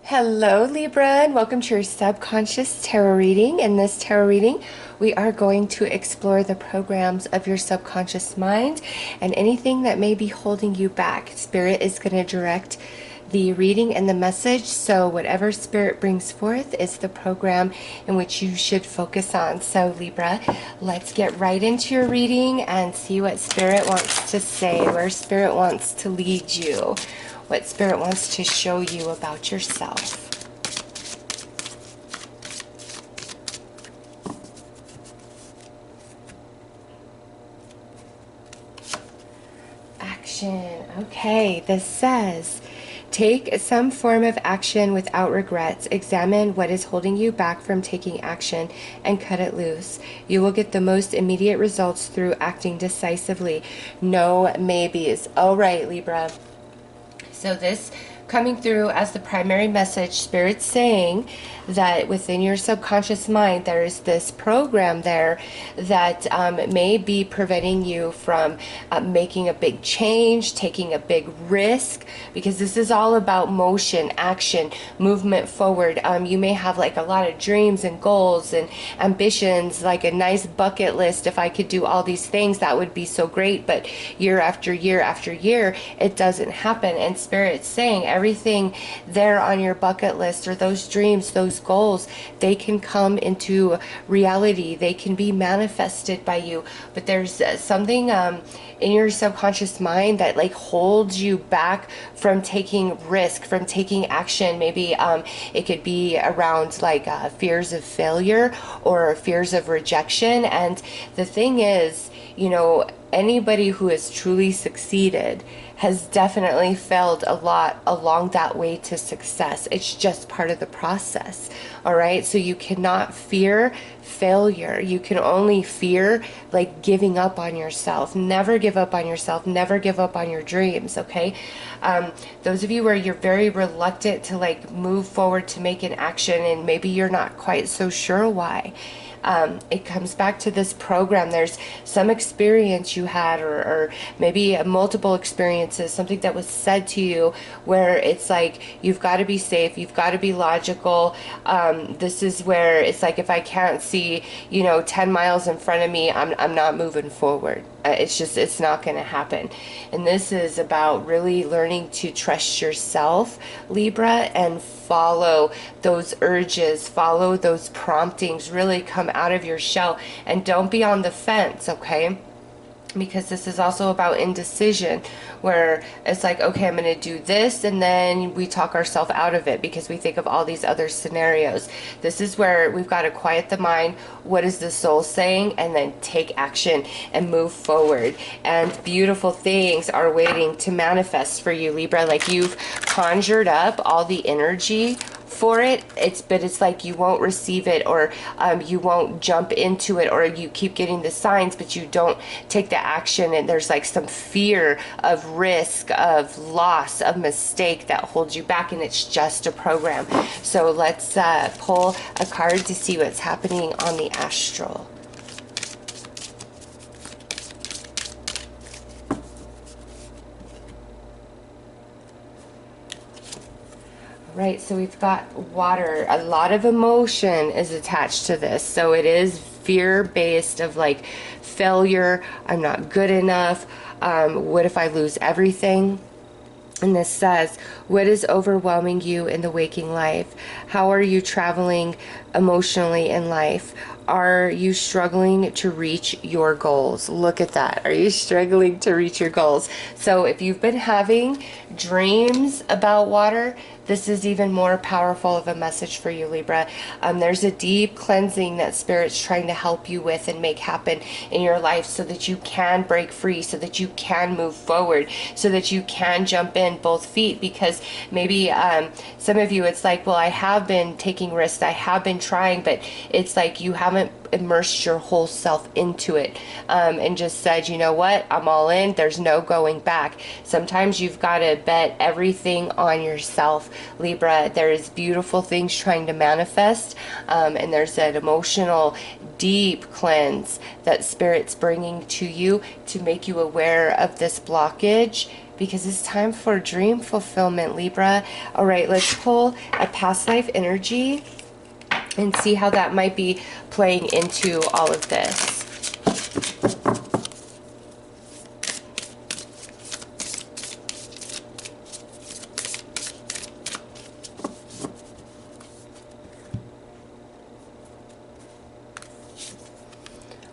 Hello Libra, and welcome to your subconscious tarot reading. In this tarot reading, we are going to explore the programs of your subconscious mind and anything that may be holding you back. Spirit is going to direct the reading and the message, so whatever Spirit brings forth is the program in which you should focus on. So Libra, let's get right into your reading and see what Spirit wants to say, where Spirit wants to lead you, what Spirit wants to show you about yourself. Action. Okay, this says, take some form of action without regrets. Examine what is holding you back from taking action and cut it loose. You will get the most immediate results through acting decisively. No maybes. All right, Libra. So this coming through as the primary message, Spirit's saying that within your subconscious mind there is this program there that may be preventing you from making a big change, taking a big risk, because this is all about motion, action, movement forward. You may have like a lot of dreams and goals and ambitions, like a nice bucket list. If I could do all these things, that would be so great, but year after year after year it doesn't happen. And Spirit's saying everything there on your bucket list, or those dreams, those goals, they can come into reality. They can be manifested by you, but there's something in your subconscious mind that like holds you back from taking risk, from taking action. Maybe it could be around like fears of failure or fears of rejection. And the thing is, you know, anybody who has truly succeeded has definitely failed a lot along that way to success. It's just part of the process. All right, so you cannot fear failure. You can only fear like giving up on yourself. Never give up on yourself. Never give up on your dreams. Okay, those of you where you're very reluctant to like move forward to make an action, and maybe you're not quite so sure why. It comes back to this program. There's some experience you had, or maybe multiple experiences, something that was said to you where it's like, you've got to be safe, you've got to be logical. This is where it's like, if I can't see, 10 miles in front of me, I'm not moving forward. It's not going to happen. And this is about really learning to trust yourself, Libra, and follow those urges, follow those promptings, really come out of your shell, and don't be on the fence, okay? Because this is also about indecision, where it's like, okay, I'm going to do this, and then we talk ourselves out of it because we think of all these other scenarios. This is where we've got to quiet the mind. What is the soul saying? And then take action and move forward. And beautiful things are waiting to manifest for you, Libra. Like, you've conjured up all the energy for it, but it's like you won't receive it, or you won't jump into it, or you keep getting the signs but you don't take the action, and there's like some fear of risk, of loss, of mistake that holds you back, and it's just a program. So let's pull a card to see what's happening on the astral. Right, so we've got water. A lot of emotion is attached to this. So it is fear-based, of like failure. I'm not good enough. What if I lose everything? And this says, what is overwhelming you in the waking life? How are you traveling emotionally in life? Are you struggling to reach your goals? Look at that. Are you struggling to reach your goals? So if you've been having dreams about water, this is even more powerful of a message for you, Libra. There's a deep cleansing that Spirit's trying to help you with and make happen in your life, so that you can break free, so that you can move forward, so that you can jump in both feet. Because maybe some of you, it's like, well, I have been taking risks, I have been trying, but it's like you haven't immersed your whole self into it, and just said, you know what, I'm all in, there's no going back. Sometimes you've got to bet everything on yourself, Libra. There's beautiful things trying to manifest, and there's an emotional deep cleanse that Spirit's bringing to you to make you aware of this blockage, because it's time for dream fulfillment, Libra. All right, let's pull a past life energy and see how that might be playing into all of this.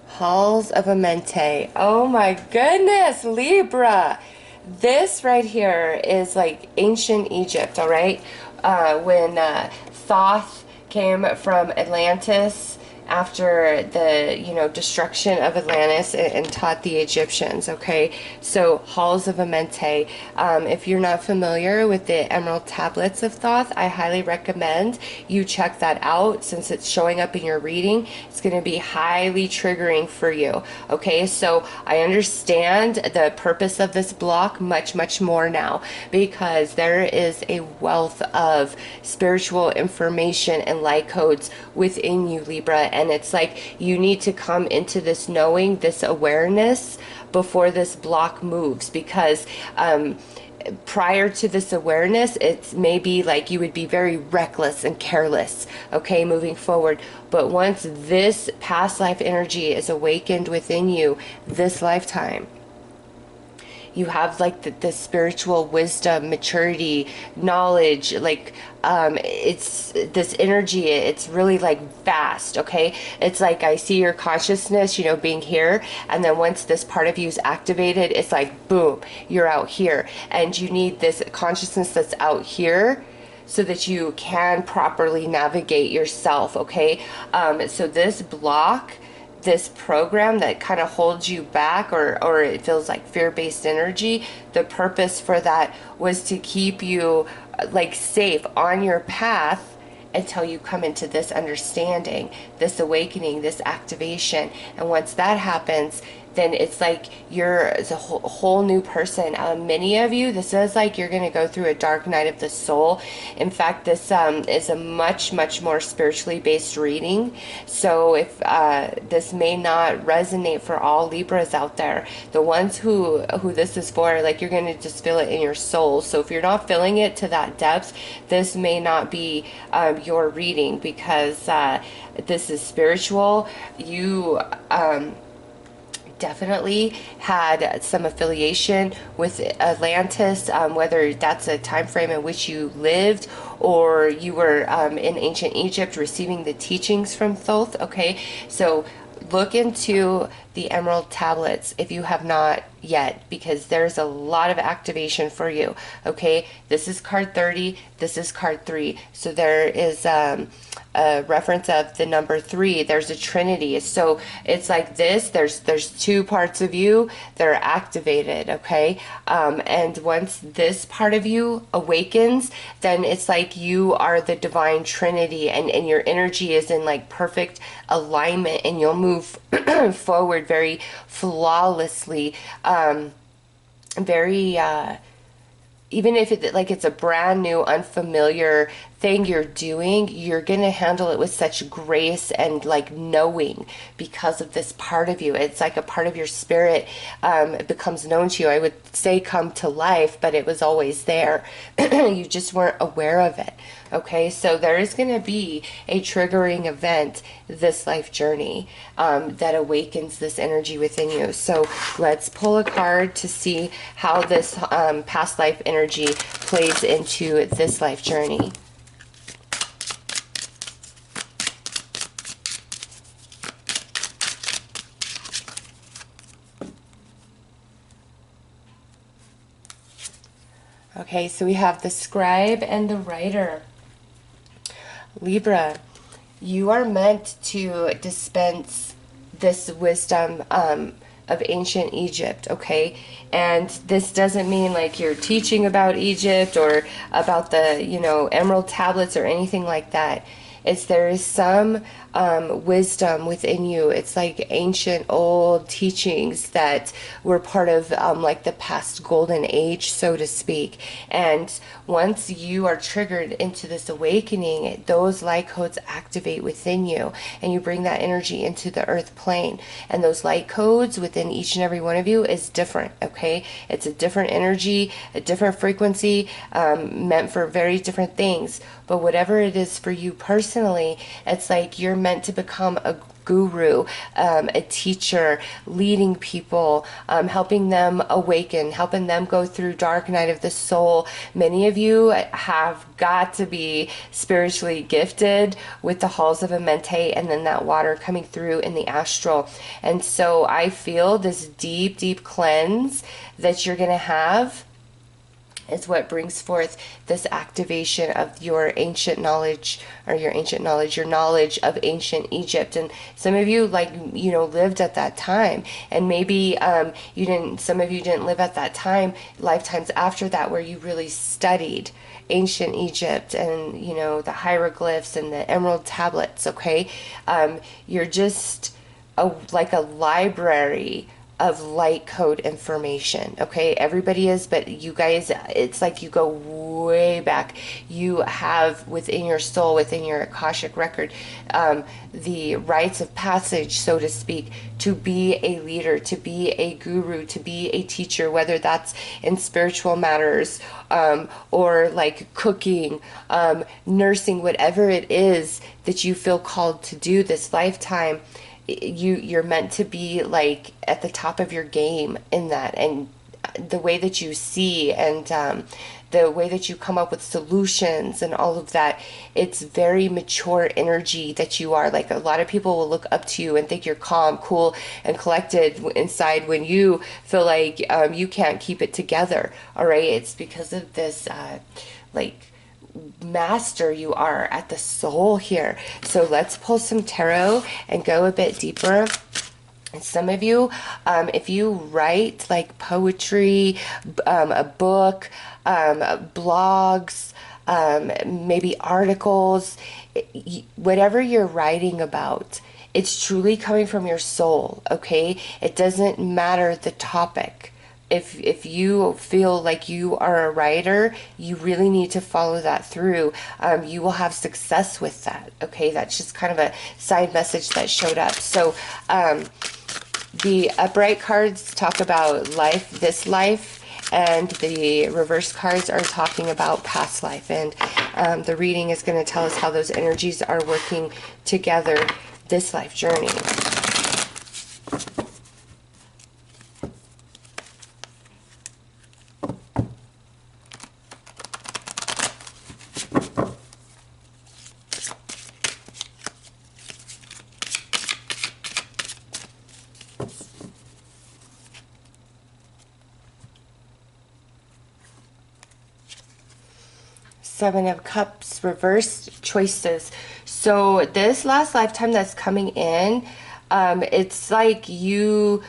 Halls of Amente. Oh my goodness, Libra. This right here is like ancient Egypt, all right? When Thoth came from Atlantis after the, you know, destruction of Atlantis and taught the Egyptians, okay? So halls of Amente. If you're not familiar with the emerald tablets of Thoth, I highly recommend you check that out. Since it's showing up in your reading, it's going to be highly triggering for you, okay? So I understand the purpose of this block much more now, because there is a wealth of spiritual information and light codes within you, Libra. And it's like you need to come into this knowing, this awareness before this block moves, because prior to this awareness, it's maybe like you would be very reckless and careless, okay, moving forward. But once this past life energy is awakened within you this lifetime, you have like the spiritual wisdom, maturity, knowledge, like it's this energy, it's really like vast, okay? It's like I see your consciousness, you know, being here, and then once this part of you is activated, it's like boom, you're out here. And you need this consciousness that's out here so that you can properly navigate yourself, okay? So this block, this program that kind of holds you back, or it feels like fear-based energy, the purpose for that was to keep you like safe on your path until you come into this understanding, this awakening, this activation. And once that happens, then it's like you're a whole new person. Many of you, this is like you're going to go through a dark night of the soul. In fact, this is a much more spiritually based reading. So if this may not resonate for all Libras out there, the ones who this is for, like you're going to just feel it in your soul. So if you're not feeling it to that depth, this may not be your reading, because this is spiritual. You definitely had some affiliation with Atlantis, whether that's a time frame in which you lived or you were in ancient Egypt receiving the teachings from Thoth, okay? So look into the emerald tablets if you have not yet, because there's a lot of activation for you, okay? This is card 30, this is card 3. So there is a reference of the number 3. There's a trinity. So it's like this, there's two parts of you that are activated, okay? And once this part of you awakens, then it's like you are the divine trinity, and your energy is in like perfect alignment, and you'll move forward very flawlessly, very even if it's a brand new unfamiliar thing you're doing, you're gonna handle it with such grace and like knowing, because of this part of you. It's like a part of your spirit it becomes known to you. I would say come to life, but it was always there. You just weren't aware of it, okay? So there is going to be a triggering event this life journey that awakens this energy within you. So let's pull a card to see how this past life energy plays into this life journey. Okay, so we have the scribe and the writer. Libra, you are meant to dispense this wisdom of ancient Egypt, okay? And this doesn't mean like you're teaching about Egypt or about the, you know, emerald tablets or anything like that. there is some wisdom within you. It's like ancient old teachings that were part of like the past golden age, so to speak. And once you are triggered into this awakening, those light codes activate within you, and you bring that energy into the earth plane. And those light codes within each and every one of you is different, okay? It's a different energy, a different frequency, meant for very different things. But whatever it is for you personally, it's like you're meant to become a guru, a teacher, leading people, helping them awaken, helping them go through dark night of the soul. Many of you have got to be spiritually gifted with the halls of a mente and then that water coming through in the astral. And so I feel this deep, deep cleanse that you're going to have is what brings forth this activation of your ancient knowledge, or your knowledge of ancient Egypt. And some of you, like, you know, lived at that time, and maybe some of you didn't live at that time, lifetimes after that, where you really studied ancient Egypt and, you know, the hieroglyphs and the emerald tablets, okay? You're just like a library of light code information, okay? Everybody is, but you guys, it's like you go way back. You have within your soul, within your Akashic record, the rites of passage, so to speak, to be a leader, to be a guru, to be a teacher, whether that's in spiritual matters, or like cooking, nursing, whatever it is that you feel called to do this lifetime. You're meant to be like at the top of your game in that, and the way that you see and the way that you come up with solutions and all of that, it's very mature energy that you are. Like, a lot of people will look up to you and think you're calm, cool, and collected inside, when you feel like you can't keep it together. All right, it's because of this like master you are at the soul here. So let's pull some tarot and go a bit deeper. And some of you, if you write like poetry, a book, blogs, maybe articles, whatever you're writing about, it's truly coming from your soul, okay? It doesn't matter the topic. If you feel like you are a writer, you really need to follow that through. You will have success with that, okay? That's just kind of a side message that showed up. So the upright cards talk about life, this life, and the reverse cards are talking about past life. And the reading is going to tell us how those energies are working together this life journey. Seven of Cups, reversed, choices. So this last lifetime that's coming in, it's like the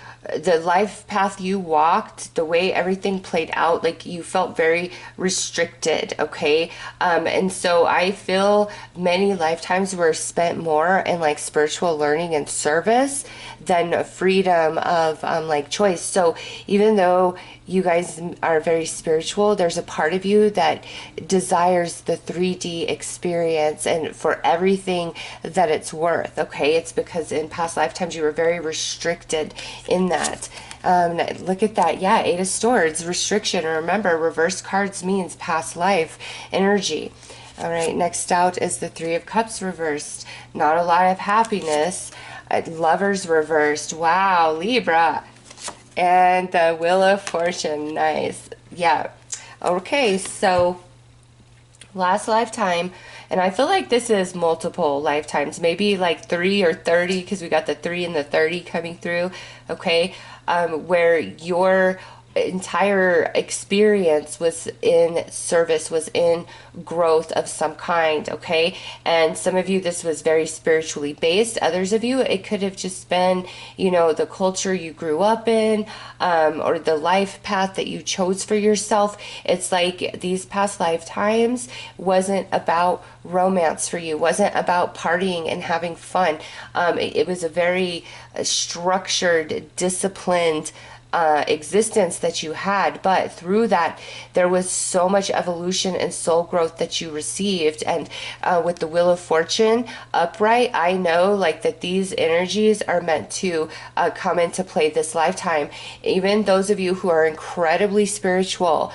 life path you walked, the way everything played out, like you felt very restricted, okay? And so I feel many lifetimes were spent more in like spiritual learning and service than freedom of like choice. So even though you guys are very spiritual, there's a part of you that desires the 3D experience and for everything that it's worth, okay? It's because in past lifetimes you were very restricted in that. Look at that. Yeah, Eight of Swords, restriction. Remember, reverse cards means past life energy. All right, next out is the Three of Cups reversed. Not a lot of happiness. Lovers reversed. Wow, Libra. And the Wheel of Fortune. Nice. Yeah. Okay, so last lifetime, and I feel like this is multiple lifetimes, maybe like 3 or 30, because we got the 3 and the 30 coming through, okay, where your entire experience was in service, was in growth of some kind, okay? And some of you, this was very spiritually based. Others of you, it could have just been, you know, the culture you grew up in, or the life path that you chose for yourself. It's like these past lifetimes wasn't about romance for you, wasn't about partying and having fun. It was a very structured, disciplined, existence that you had, but through that there was so much evolution and soul growth that you received. And with the Wheel of Fortune upright, I know like that these energies are meant to come into play this lifetime. Even those of you who are incredibly spiritual,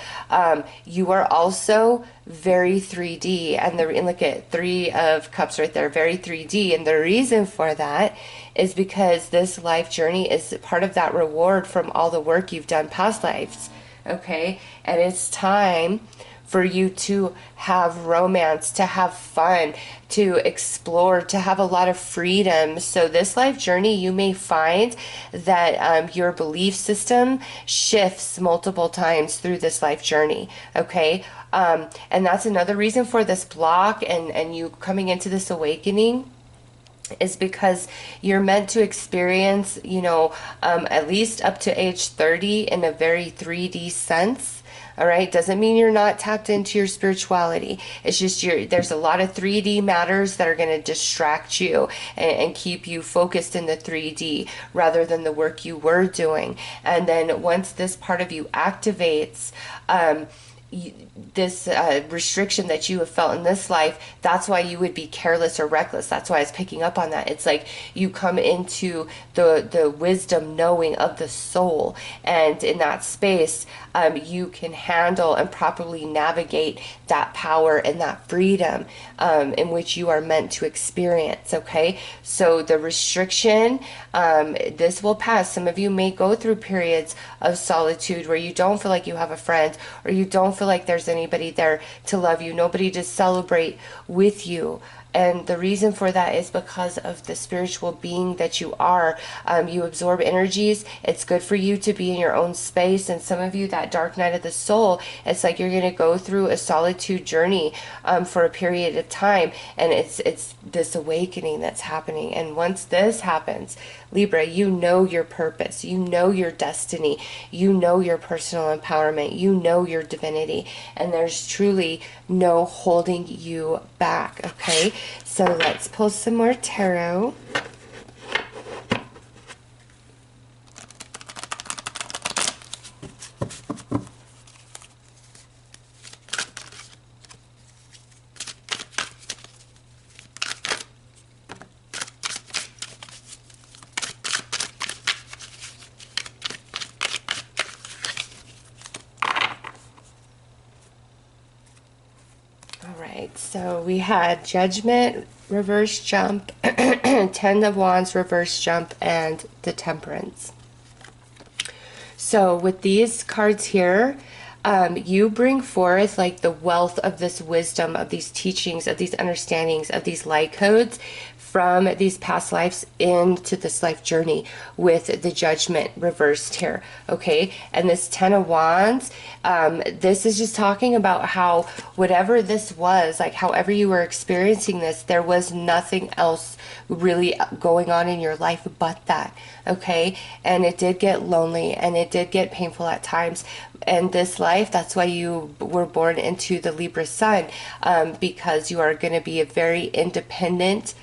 you are also very 3D, and look at 3 of Cups right there, very 3D. And the reason for that is because this life journey is part of that reward from all the work you've done past lives, okay? And it's time for you to have romance, to have fun, to explore, to have a lot of freedom. So this life journey, you may find that your belief system shifts multiple times through this life journey, okay? And that's another reason for this block and you coming into this awakening, is because you're meant to experience, you know, at least up to age 30 in a very 3D sense. All right. Doesn't mean you're not tapped into your spirituality. It's just there's a lot of 3D matters that are going to distract you and keep you focused in the 3D rather than the work you were doing. And then once this part of you activates, this restriction that you have felt in this life, that's why you would be careless or reckless. That's why I was picking up on that. It's like you come into the wisdom knowing of the soul, and in that space you can handle and properly navigate that power and that freedom in which you are meant to experience, okay? So the restriction, this will pass. Some of you may go through periods of solitude where you don't feel like you have a friend, or you don't feel like there's anybody there to love you, nobody to celebrate with you. And the reason for that is because of the spiritual being that you are. You absorb energies. It's good for you to be in your own space. And some of you, that dark night of the soul, it's like you're going to go through a solitude journey for a period of time. And it's this awakening that's happening. And once this happens, Libra, you know your purpose. You know your destiny. You know your personal empowerment. You know your divinity. And there's truly no holding you back, okay? So let's pull some more tarot. So we had Judgment, reverse jump, 10 of Wands, reverse jump, and the Temperance. So with these cards here, you bring forth like the wealth of this wisdom, of these teachings, of these understandings, of these light codes from these past lives into this life journey with the Judgment reversed here, okay? And this 10 of Wands, this is just talking about how whatever this was, like however you were experiencing this, there was nothing else really going on in your life but that, okay? And it did get lonely and it did get painful at times. And this life, that's why you were born into the Libra sun, because you are going to be a very independent,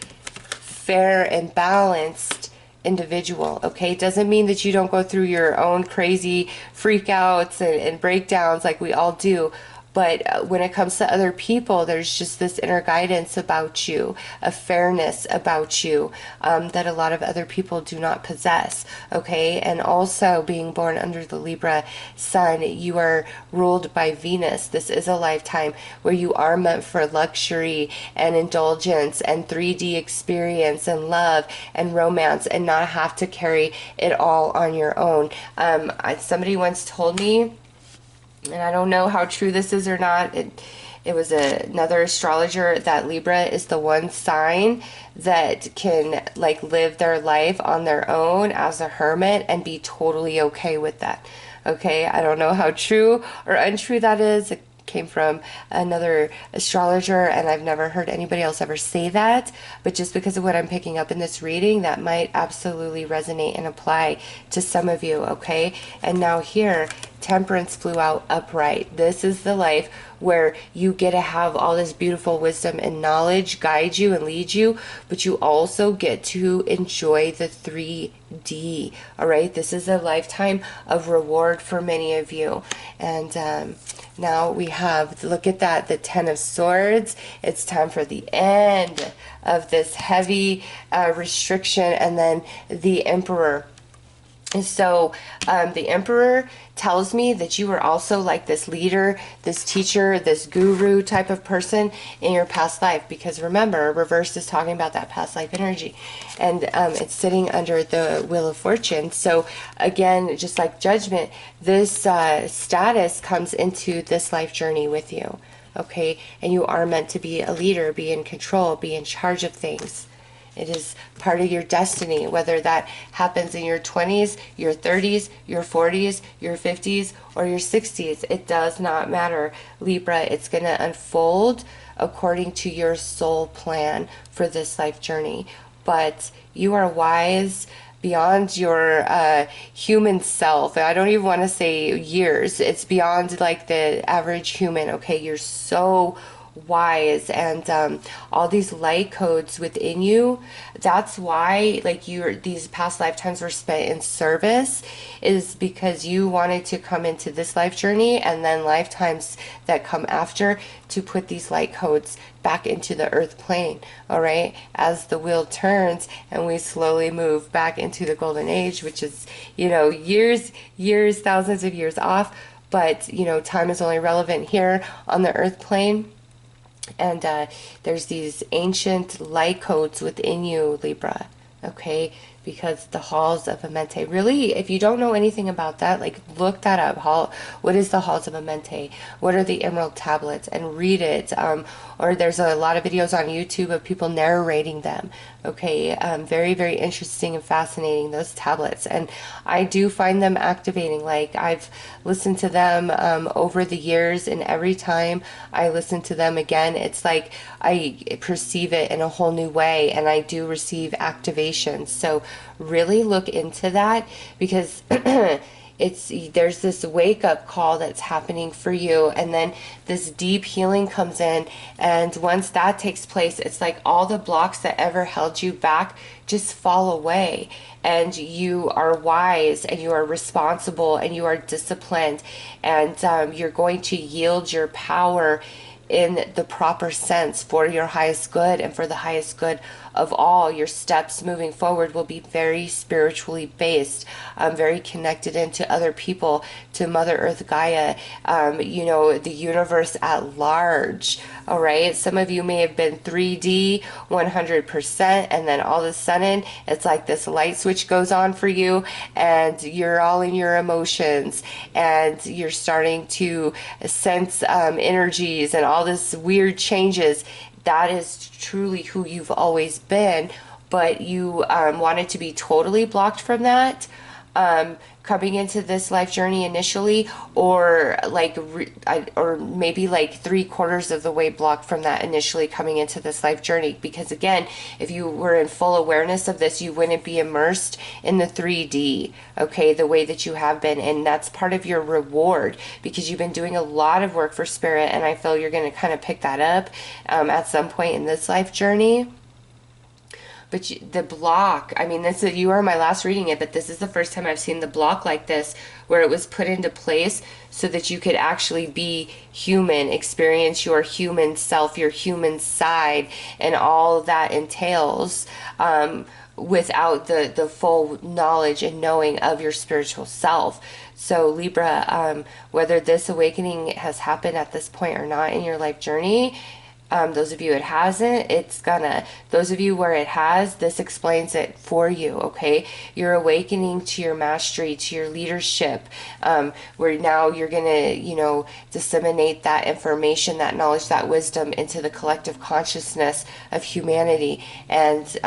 fair and balanced individual, okay? It doesn't mean that you don't go through your own crazy freakouts and breakdowns like we all do, but when it comes to other people, there's just this inner guidance about you, a fairness about you that a lot of other people do not possess, okay? And also being born under the Libra sun, you are ruled by Venus. This is a lifetime where you are meant for luxury and indulgence and 3D experience and love and romance, and not have to carry it all on your own. Somebody once told me, and I don't know how true this is or not, it was another astrologer, that Libra is the one sign that can like live their life on their own as a hermit and be totally okay with that, Okay, I don't know how true or untrue that is. It came from another astrologer, and I've never heard anybody else ever say that. But just because of what I'm picking up in this reading, that might absolutely resonate and apply to some of you. Okay, and now here, Temperance flew out upright. This is the life where you get to have all this beautiful wisdom and knowledge guide you and lead you, but you also get to enjoy the 3D. All right, this is a lifetime of reward for many of you. And now we have, look at that, the Ten of Swords. It's time for the end of this heavy restriction, and then the Emperor. So the Emperor tells me that you were also like this leader, this teacher, this guru type of person in your past life, because remember, reverse is talking about that past life energy, and it's sitting under the Wheel of Fortune. So again, just like Judgment, this status comes into this life journey with you. Okay, and you are meant to be a leader, be in control, be in charge of things. It is part of your destiny, whether that happens in your 20s, your 30s, your 40s, your 50s, or your 60s. It does not matter, Libra. It's going to unfold according to your soul plan for this life journey. But you are wise beyond your human self. I don't even want to say years. It's beyond like the average human, okay? You're so wise, and all these light codes within you. That's why like these past lifetimes were spent in service, is because you wanted to come into this life journey and then lifetimes that come after to put these light codes back into the earth plane. All right, as the wheel turns and we slowly move back into the golden age, which is, you know, years, thousands of years off, but you know, time is only relevant here on the earth plane. And there's these ancient light codes within you, Libra, okay? Because the halls of Amente, really, if you don't know anything about that, like look that up. What is the halls of Amente? What are the emerald tablets? And read it. Or there's a lot of videos on YouTube of people narrating them. Okay, very, very interesting and fascinating, those tablets. And I do find them activating. Like I've listened to them over the years, and every time I listen to them again, it's like I perceive it in a whole new way, and I do receive activations. So really look into that, because there's this wake up call that's happening for you, and then this deep healing comes in, and once that takes place, it's like all the blocks that ever held you back just fall away, and you are wise, and you are responsible, and you are disciplined, and you're going to yield your power in the proper sense for your highest good and for the highest good of all. Your steps moving forward will be very spiritually based, very connected into other people, to Mother Earth Gaia, you know, the universe at large. All right, some of you may have been 3D 100%, and then all of a sudden it's like this light switch goes on for you, and you're all in your emotions, and you're starting to sense energies and all this weird changes. That is truly who you've always been, but you wanted to be totally blocked from that coming into this life journey initially, or like or maybe like 3/4 of the way blocked from that initially coming into this life journey. Because again, if you were in full awareness of this, you wouldn't be immersed in the 3D, okay, the way that you have been. And that's part of your reward, because you've been doing a lot of work for spirit, and I feel you're going to kind of pick that up at some point in this life journey. But the block, I mean, you are my last reading it, but this is the first time I've seen the block like this, where it was put into place so that you could actually be human, experience your human self, your human side, and all that entails, without the full knowledge and knowing of your spiritual self. So Libra, whether this awakening has happened at this point or not in your life journey, Those of you it hasn't, it's gonna. Those of you where it has, this explains it for you, okay? You're awakening to your mastery, to your leadership, where now you're gonna, disseminate that information, that knowledge, that wisdom into the collective consciousness of humanity. And,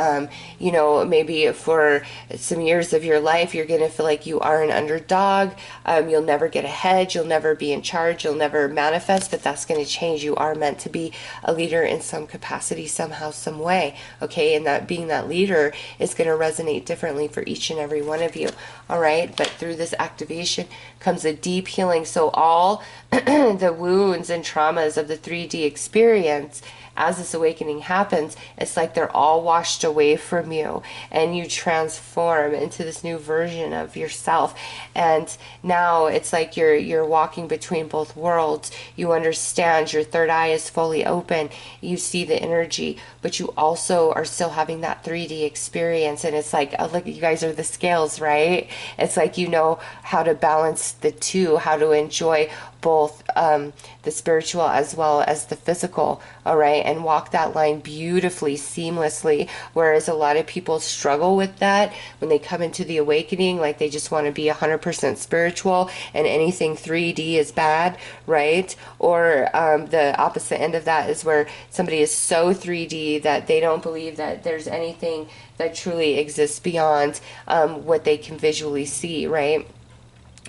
maybe for some years of your life, you're gonna feel like you are an underdog. You'll never get ahead, you'll never be in charge, you'll never manifest, but that's gonna change. You are meant to be a leader in some capacity, somehow, some way, okay? And that being that leader is going to resonate differently for each and every one of you, all right? But through this activation comes a deep healing. So all the wounds and traumas of the 3D experience, as this awakening happens, it's like they're all washed away from you, and you transform into this new version of yourself. And now it's like you're walking between both worlds. You understand, your third eye is fully open, you see the energy, but you also are still having that 3D experience. And it's like, look, you guys are the scales, right? It's like you know how to balance the two, how to enjoy both the spiritual as well as the physical, all right, and walk that line beautifully, seamlessly. Whereas a lot of people struggle with that when they come into the awakening, like they just want to be 100% spiritual and anything 3D is bad, right? Or the opposite end of that is where somebody is so 3D that they don't believe that there's anything that truly exists beyond what they can visually see, right?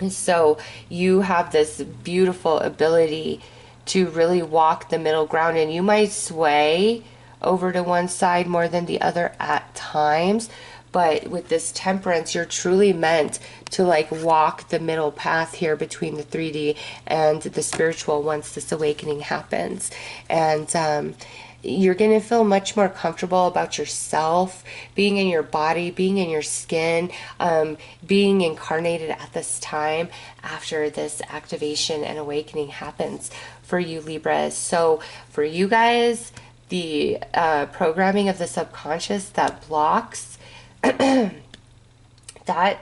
So you have this beautiful ability to really walk the middle ground, and you might sway over to one side more than the other at times, but with this temperance, you're truly meant to like walk the middle path here between the 3D and the spiritual once this awakening happens. And you're going to feel much more comfortable about yourself, being in your body, being in your skin, being incarnated at this time after this activation and awakening happens for you, Libra. So for you guys, the programming of the subconscious that blocks, that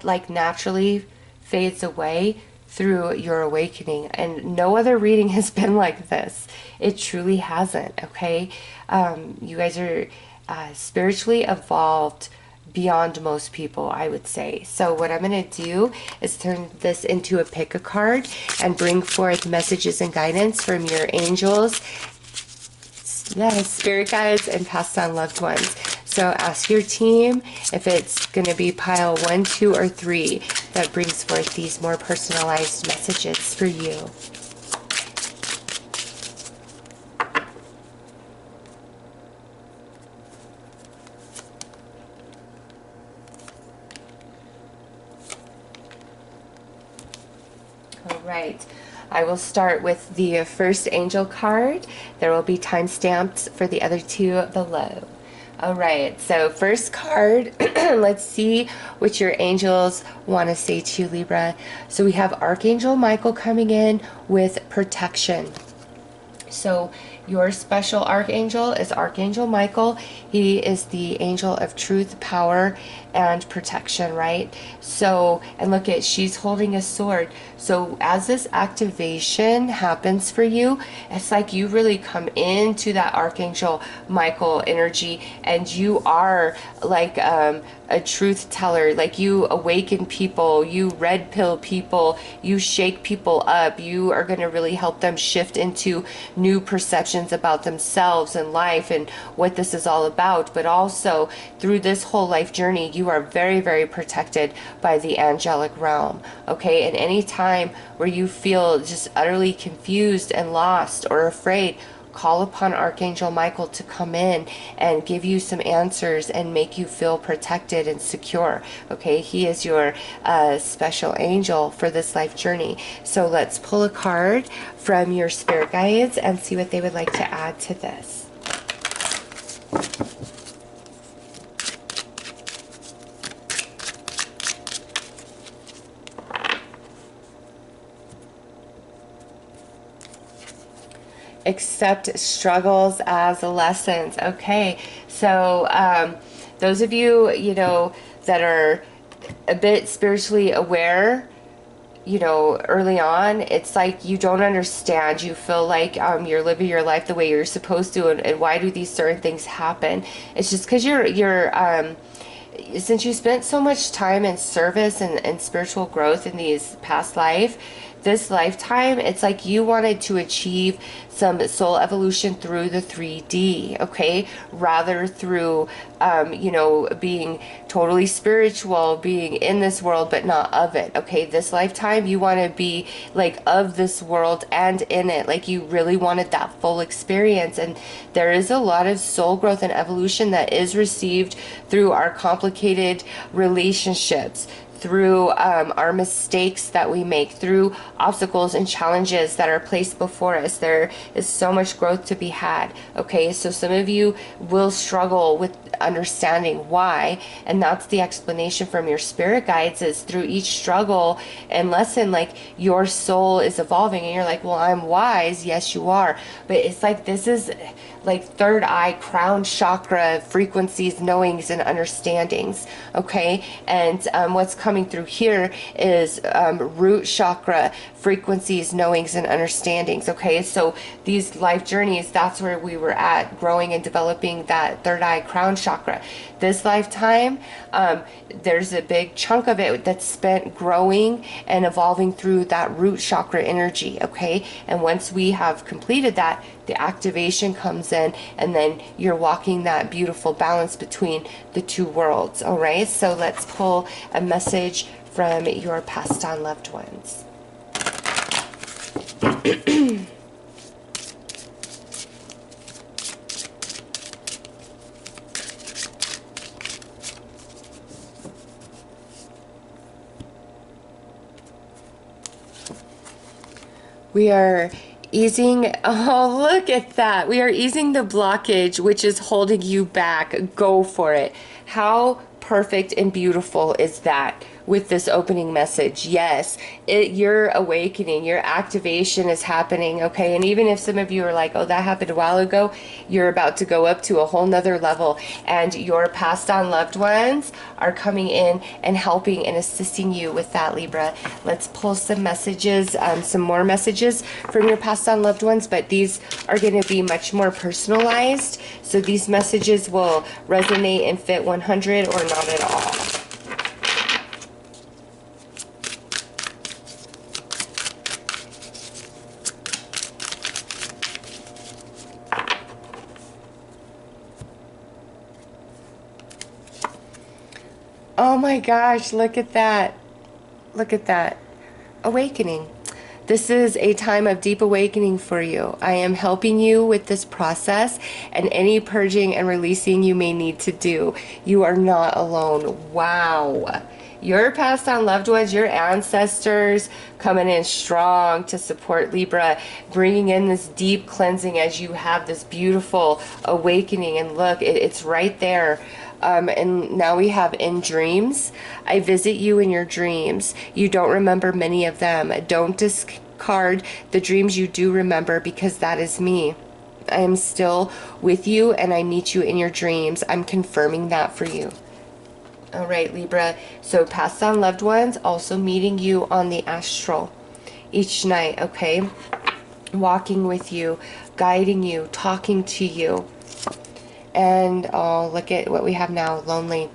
like naturally fades away through your awakening. And no other reading has been like this. It truly hasn't, okay? You guys are spiritually evolved beyond most people, I would say. So what I'm going to do is turn this into a pick a card and bring forth messages and guidance from your angels, spirit guides, and passed on loved ones. So ask your team if it's going to be pile 1, 2, or 3 that brings forth these more personalized messages for you. All right. I will start with the first angel card. There will be timestamps for the other two below. All right, so first card, let's see what your angels want to say to you, Libra. So we have Archangel Michael coming in with protection. So your special archangel is Archangel Michael. He is the angel of truth, power, and protection, right? So, and look at, she's holding a sword. So as this activation happens for you, it's like you really come into that Archangel Michael energy, and you are like a truth teller. Like you awaken people, you red pill people, you shake people up. You are going to really help them shift into new perceptions about themselves and life and what this is all about. But also through this whole life journey, you are very, very protected by the angelic realm, okay? And any time where you feel just utterly confused and lost or afraid, call upon Archangel Michael to come in and give you some answers and make you feel protected and secure, okay? He is your special angel for this life journey. So let's pull a card from your spirit guides and see what they would like to add to this. Accept struggles as lessons. Okay, so those of you, that are a bit spiritually aware, you know, early on, it's like you don't understand. You feel like you're living your life the way you're supposed to, and why do these certain things happen? It's just because since you spent so much time in service and spiritual growth in these past this lifetime, it's like you wanted to achieve some soul evolution through the 3D, okay? Rather through, you know, being totally spiritual, being in this world, but not of it, okay? This lifetime, you want to be like of this world and in it. Like you really wanted that full experience. And there is a lot of soul growth and evolution that is received through our complicated relationships, through our mistakes that we make, through obstacles and challenges that are placed before us. There is so much growth to be had, okay? So some of you will struggle with understanding why, and that's the explanation from your spirit guides, is through each struggle and lesson, like your soul is evolving, and you're like, well, I'm wise. Yes, you are. But it's like, this is like third eye, crown chakra frequencies, knowings, and understandings, okay? And what's coming through here is root chakra frequencies, knowings, and understandings, okay? So these life journeys, that's where we were at, growing and developing that third eye, crown chakra. This lifetime, there's a big chunk of it that's spent growing and evolving through that root chakra energy, okay? And once we have completed that, the activation comes in, and then you're walking that beautiful balance between the two worlds, all right? So let's pull a message from your passed on loved ones. We are easing, oh, look at that. We are easing the blockage which is holding you back. Go for it. How perfect and beautiful is that with this opening message? Yes, your awakening, your activation is happening, okay? And even if some of you are like, oh, that happened a while ago, you're about to go up to a whole nother level, and your passed on loved ones are coming in and helping and assisting you with that, Libra. Let's pull some messages, some more messages from your passed on loved ones, but these are going to be much more personalized, so these messages will resonate and fit 100 or not at all. Oh my gosh, look at that. Look at that. Awakening. This is a time of deep awakening for you. I am helping you with this process and any purging and releasing you may need to do. You are not alone. Wow. Your passed on loved ones, your ancestors coming in strong to support Libra, bringing in this deep cleansing as you have this beautiful awakening. And look, it's right there. And now we have in dreams. I visit you in your dreams. You don't remember many of them. Don't discard the dreams you do remember, because that is me. I am still with you and I meet you in your dreams. I'm confirming that for you. All right, Libra. So passed on loved ones also meeting you on the astral each night, okay? Walking with you, guiding you, talking to you. And oh, look at what we have now, lonely.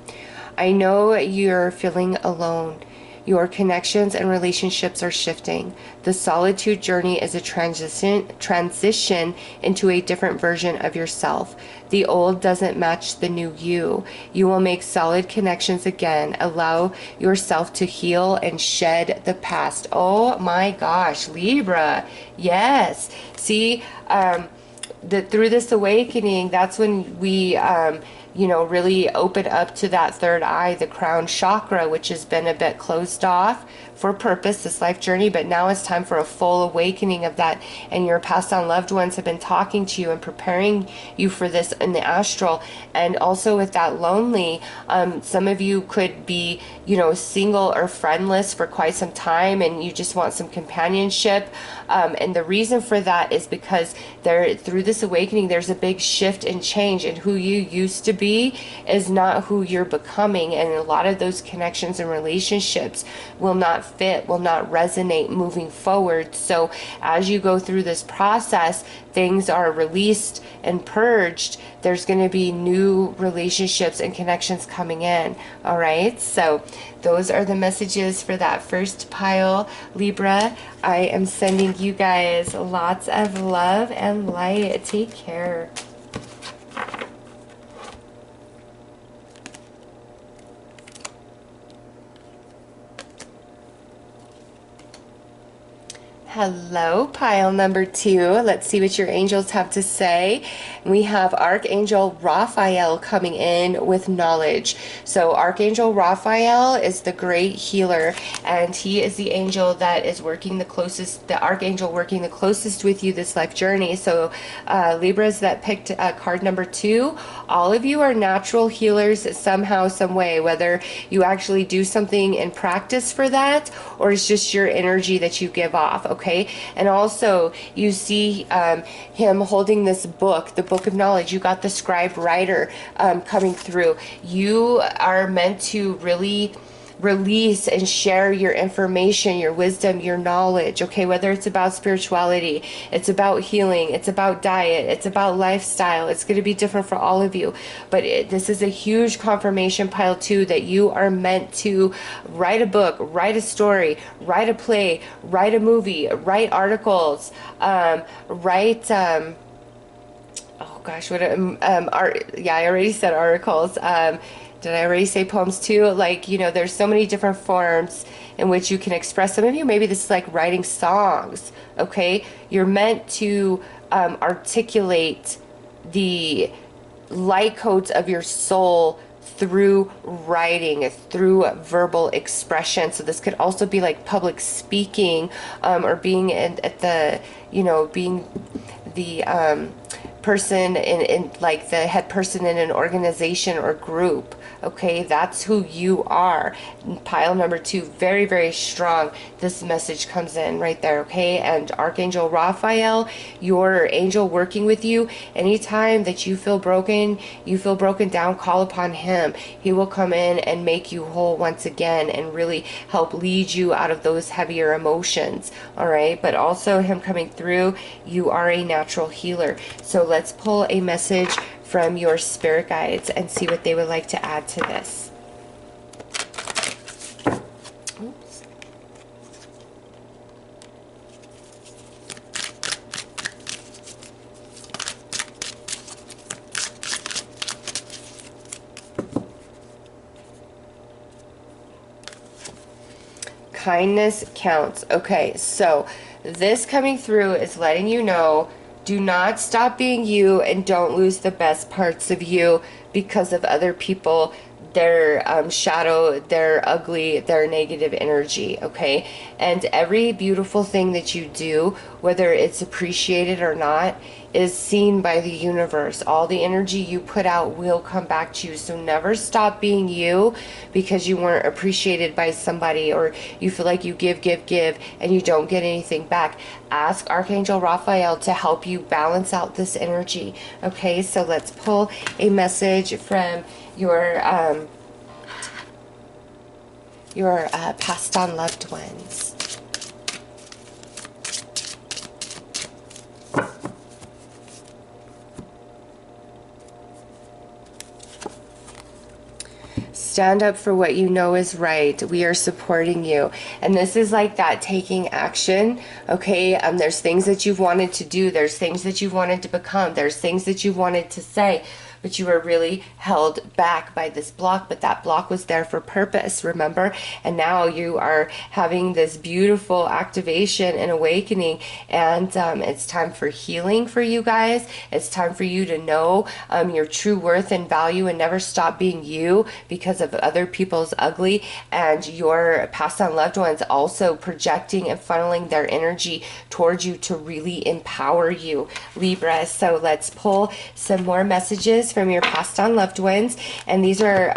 I know you're feeling alone. Your connections and relationships are shifting. The solitude journey is a transition into a different version of yourself. The old doesn't match the new you. You will make solid connections again. Allow yourself to heal and shed the past. Oh my gosh, Libra. Yes. See, through this awakening, that's when we you know, really open up to that third eye, the crown chakra, which has been a bit closed off for purpose, this life journey, but now it's time for a full awakening of that. And your passed on loved ones have been talking to you and preparing you for this in the astral. And also with that lonely, some of you could be, you know, single or friendless for quite some time, and you just want some companionship. And the reason for that is because through this awakening, there's a big shift and change, and who you used to be is not who you're becoming. And a lot of those connections and relationships will not not fit, will not resonate moving forward. So as you go through this process, things are released and purged. There's going to be new relationships and connections coming in. All right, so those are the messages for that first pile, Libra. I am sending you guys lots of love and light. Take care. Hello, pile number 2. Let's see what your angels have to say. We have Archangel Raphael coming in with knowledge. So Archangel Raphael is the great healer, and he is the angel that is working the closest, the archangel working the closest with you this life journey. So Libras that picked card number 2, all of you are natural healers somehow, some way, whether you actually do something in practice for that or it's just your energy that you give off. Okay, and also you see him holding this book, the book of knowledge. You got the scribe writer coming through. You are meant to really release and share your information, your wisdom, your knowledge, okay? Whether it's about spirituality, it's about healing, it's about diet, it's about lifestyle. It's going to be different for all of you. But this is a huge confirmation pile too, that you are meant to write a book, write a story, write a play, write a movie, write articles, write... oh gosh, what art? Yeah, I already said articles. Did I already say poems too? Like, you know, there's so many different forms in which you can express. Some of you, maybe this is like writing songs, okay? You're meant to articulate the light codes of your soul through writing, through verbal expression. So this could also be like public speaking, or being at the, you know, being the person in like the head person in an organization or group. Okay, that's who you are. Pile number 2, very, very strong. This message comes in right there, okay? And Archangel Raphael, your angel working with you, anytime that you feel broken down, call upon him. He will come in and make you whole once again and really help lead you out of those heavier emotions, all right? But also him coming through, you are a natural healer. So let's pull a message from your spirit guides and see what they would like to add to this. Oops. Kindness counts. Okay, so this coming through is letting you know, do not stop being you and don't lose the best parts of you because of other people, their shadow, their ugly, their negative energy, okay? And every beautiful thing that you do, whether it's appreciated or not, is seen by the universe. All the energy you put out will come back to you. So never stop being you because you weren't appreciated by somebody, or you feel like you give, and you don't get anything back. Ask Archangel Raphael to help you balance out this energy. Okay, so let's pull a message from your passed on loved ones. Stand up for what you know is right. We are supporting you. And this is like that taking action, okay? There's things that you've wanted to do. There's things that you've wanted to become. There's things that you wanted to say, but you were really held back by this block, but that block was there for purpose, remember? And now you are having this beautiful activation and awakening, and it's time for healing for you guys. It's time for you to know your true worth and value and never stop being you because of other people's ugly, and your passed on loved ones also projecting and funneling their energy towards you to really empower you, Libra. So let's pull some more messages from your passed on loved ones, and these are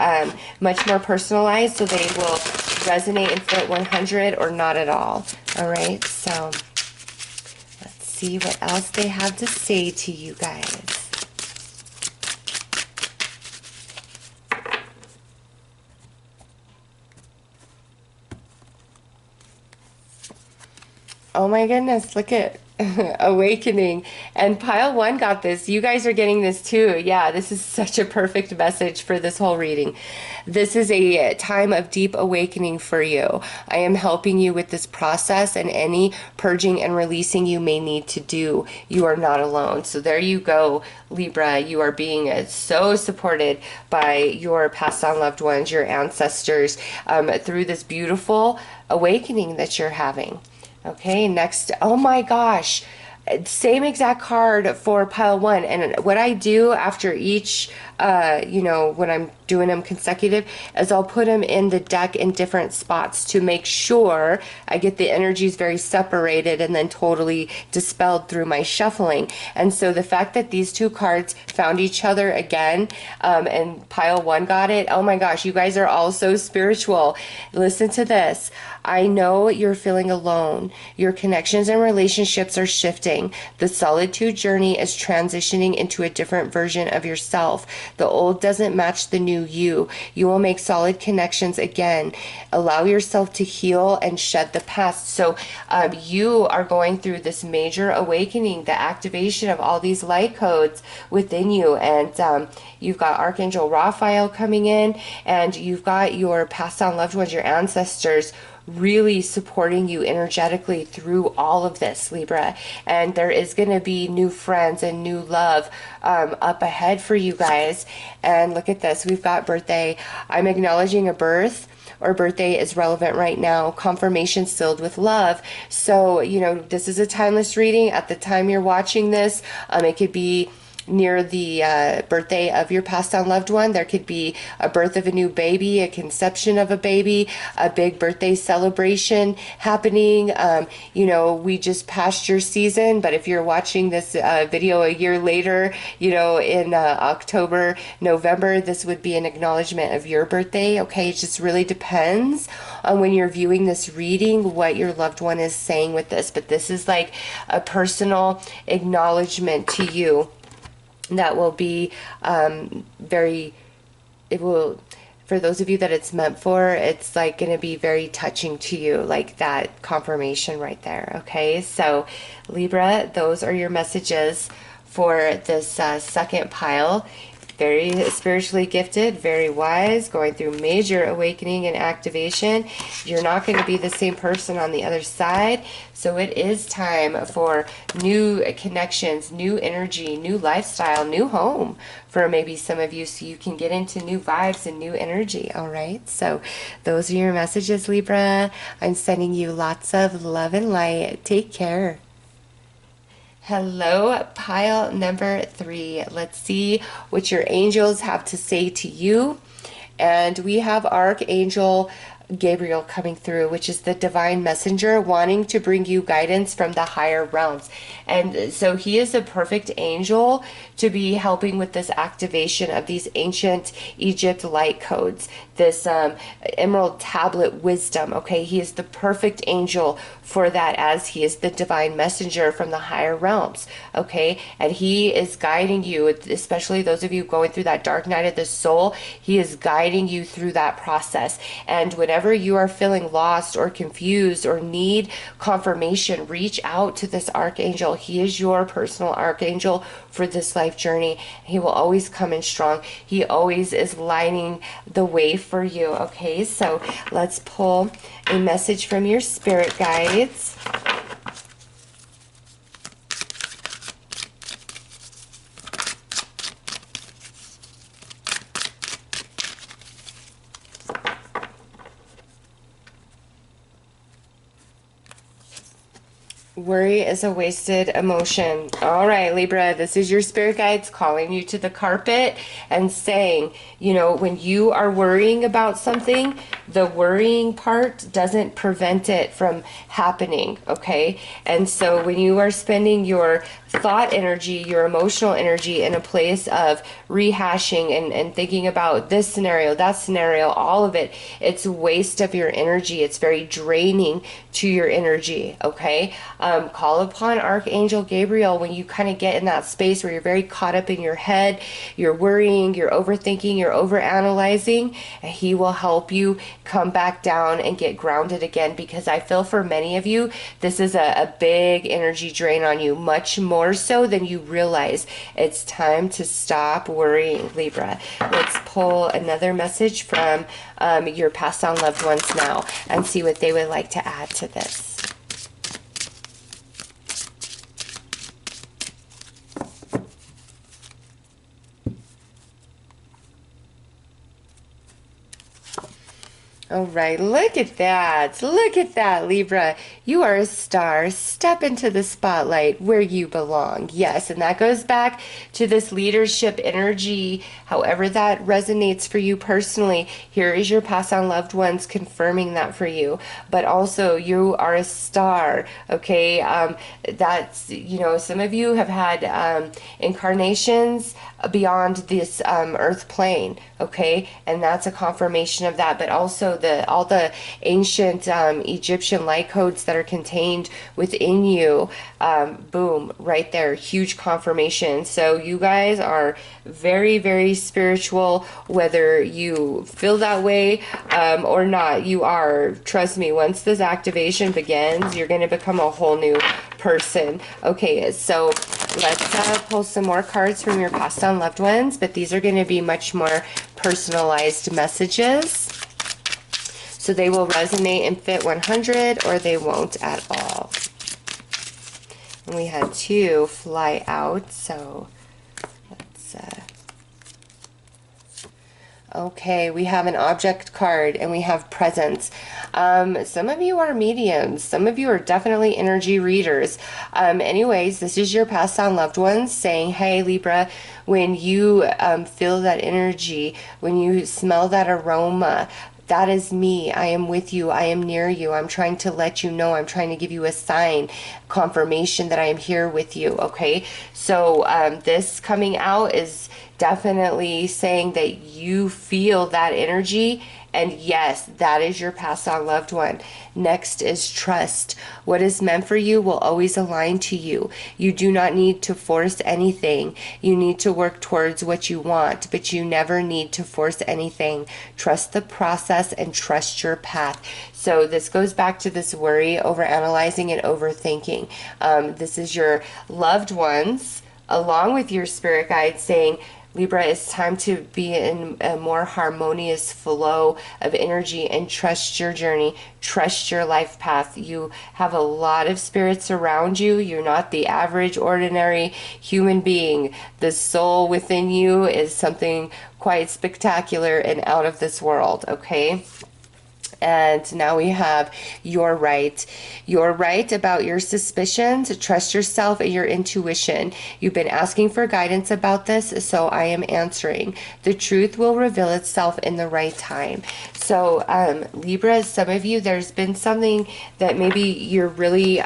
much more personalized, so they will resonate and fit 100 or not at all. All right, so let's see what else they have to say to you guys. Oh my goodness, look at awakening. And pile one got this. You guys are getting this too. Yeah, this is such a perfect message for this whole reading. This is a time of deep awakening for you. I am helping you with this process and any purging and releasing you may need to do. You are not alone. So there you go, Libra. You are being so supported by your passed on loved ones, your ancestors, through this beautiful awakening that you're having. Okay, next, oh my gosh, same exact card for pile one. And what I do after each, when I'm doing them consecutive, is I'll put them in the deck in different spots to make sure I get the energies very separated and then totally dispelled through my shuffling. And so the fact that these two cards found each other again, and pile one got it, oh my gosh, you guys are all so spiritual. Listen to this. I know you're feeling alone. Your connections and relationships are shifting. The solitude journey is transitioning into a different version of yourself. The old doesn't match the new you. You will make solid connections again. Allow yourself to heal and shed the past. So you are going through this major awakening, the activation of all these light codes within you. And you've got Archangel Raphael coming in, and you've got your passed on loved ones, your ancestors, really supporting you energetically through all of this, Libra. And there is going to be new friends and new love up ahead for you guys. And look at this. We've got birthday. I'm acknowledging a birth, or birthday is relevant right now. Confirmation sealed with love. So, this is a timeless reading. At the time you're watching this, it could be near the birthday of your passed on loved one. There could be a birth of a new baby, a conception of a baby, a big birthday celebration happening. We just passed your season, but if you're watching this video a year later, in October, November, this would be an acknowledgement of your birthday. Okay, it just really depends on when you're viewing this reading, what your loved one is saying with this. But this is like a personal acknowledgement to you that will be for those of you that it's meant for, it's like going to be very touching to you, like that confirmation right there. Okay, so Libra, those are your messages for this second pile. Very spiritually gifted, very wise, going through major awakening and activation. You're not going to be the same person on the other side. So it is time for new connections, new energy, new lifestyle, new home for maybe some of you, so you can get into new vibes and new energy. All right. So those are your messages, Libra. I'm sending you lots of love and light. Take care. Hello, pile number 3. Let's see what your angels have to say to you. And we have Archangel Gabriel coming through, which is the divine messenger wanting to bring you guidance from the higher realms. And so he is a perfect angel to be helping with this activation of these ancient Egypt light codes, this emerald tablet wisdom. Okay, he is the perfect angel for that, as he is the divine messenger from the higher realms. Okay, and he is guiding you, especially those of you going through that dark night of the soul. He is guiding you through that process. And whenever you are feeling lost or confused or need confirmation, reach out to this archangel. He is your personal archangel for this life journey. He will always come in strong. He always is lighting the way for you. Okay, so let's pull a message from your spirit guides. Worry is a wasted emotion. All right, Libra, this is your spirit guides calling you to the carpet and saying, when you are worrying about something, the worrying part doesn't prevent it from happening, okay? And so when you are spending your thought energy, your emotional energy in a place of rehashing and thinking about this scenario, that scenario, all of it, it's a waste of your energy. It's very draining to your energy, okay? Call upon Archangel Gabriel when you kind of get in that space where you're very caught up in your head, you're worrying, you're overthinking, you're overanalyzing, and he will help you come back down and get grounded again, because I feel for many of you, this is a big energy drain on you, much more so than you realize. It's time to stop worrying, Libra. Let's pull another message from your passed on loved ones now and see what they would like to add to this. All right, look at that. Look at that, Libra. You are a star. Step into the spotlight where you belong. Yes, and that goes back to this leadership energy, however that resonates for you personally. Here is your past on loved ones confirming that for you. But also, you are a star, okay? That's, you know, some of you have had incarnations beyond this earth plane, okay? And that's a confirmation of that. But also all the ancient Egyptian light codes that are contained within you, boom, right there, huge confirmation. So you guys are very, very spiritual, whether you feel that way or not. You are, trust me, once this activation begins, you're going to become a whole new person. Okay, so let's pull some more cards from your past on loved ones, but these are going to be much more personalized messages. So they will resonate and fit 100, or they won't at all. And we had 2 fly out, so let's... Okay, we have an object card and we have presence. Some of you are mediums. Some of you are definitely energy readers. Anyways, this is your past on loved ones saying, hey, Libra, when you feel that energy, when you smell that aroma, that is me. I am with you. I am near you. I'm trying to let you know. I'm trying to give you a sign, confirmation that I am here with you. Okay. So this coming out is definitely saying that you feel that energy. And yes, that is your passed on loved one. Next is trust. What is meant for you will always align to you. You do not need to force anything. You need to work towards what you want, but you never need to force anything. Trust the process and trust your path. So this goes back to this worry, overanalyzing, and overthinking. This is your loved ones, along with your spirit guide, saying, Libra, it's time to be in a more harmonious flow of energy and trust your journey, trust your life path. You have a lot of spirits around you. You're not the average, ordinary human being. The soul within you is something quite spectacular and out of this world, okay? And now we have you're right. You're right about your suspicions. Trust yourself and your intuition. You've been asking for guidance about this, so I am answering. The truth will reveal itself in the right time. So Libra, some of you, there's been something that maybe you're really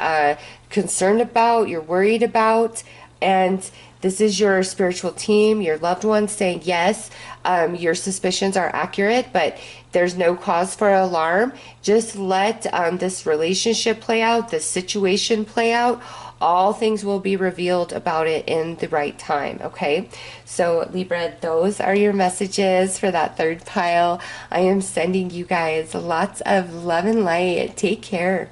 concerned about, you're worried about, and this is your spiritual team, your loved ones saying, yes, your suspicions are accurate, but there's no cause for alarm. Just let this relationship play out, this situation play out. All things will be revealed about it in the right time, okay? So Libra, those are your messages for that third pile. I am sending you guys lots of love and light. Take care.